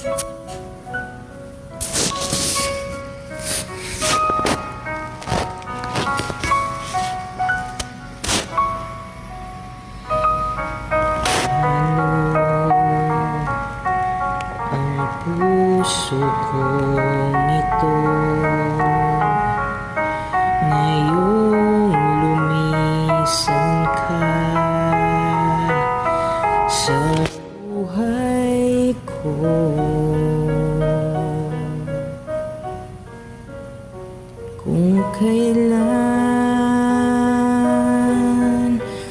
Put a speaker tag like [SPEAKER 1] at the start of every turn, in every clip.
[SPEAKER 1] Puso kong ito ngayong lumisan ka sa buhay ko. Kung kailan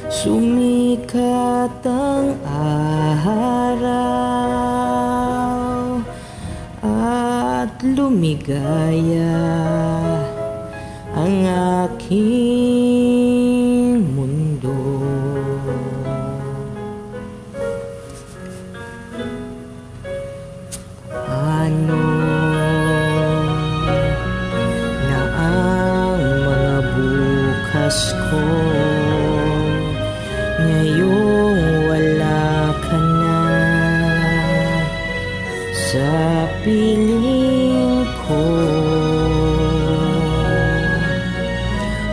[SPEAKER 1] sumikat ang araw at lumigaya ang aking mundo, ano na ang mga bukas ko ngayong wala ka na sa piling ko?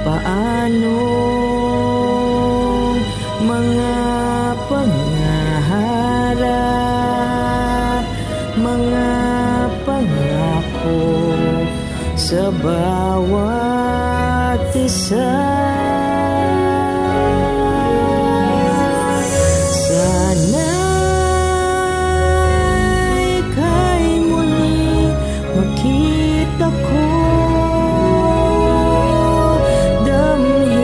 [SPEAKER 1] Paano mga pangarap, mga pangako sa bawat isa? Makita ko, damhin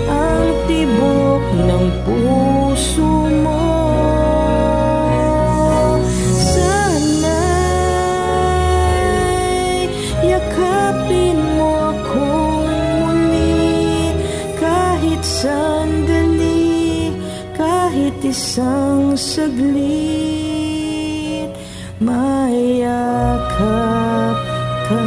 [SPEAKER 1] ang tibok ng puso mo. Sana'y yakapin mo akong muli, kahit sandali, kahit isang saglit, mayakap ka.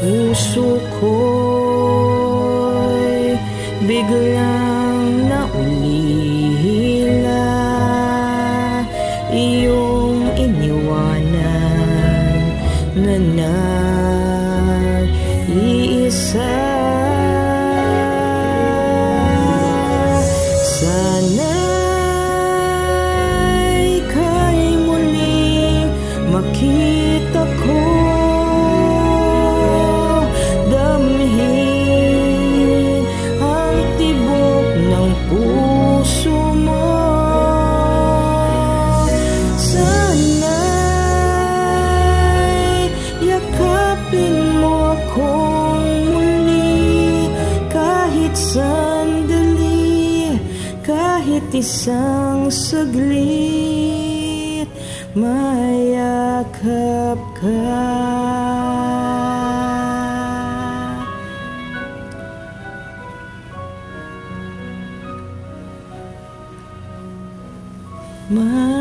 [SPEAKER 1] Puso ko'y biglang naulila, iyong iniwanan na nag-iisa. Sana'y ika'y muling makita ko, damhin ang tibok ng puso mo. Sandali, kahit isang saglit, mayakap ka. Mayakap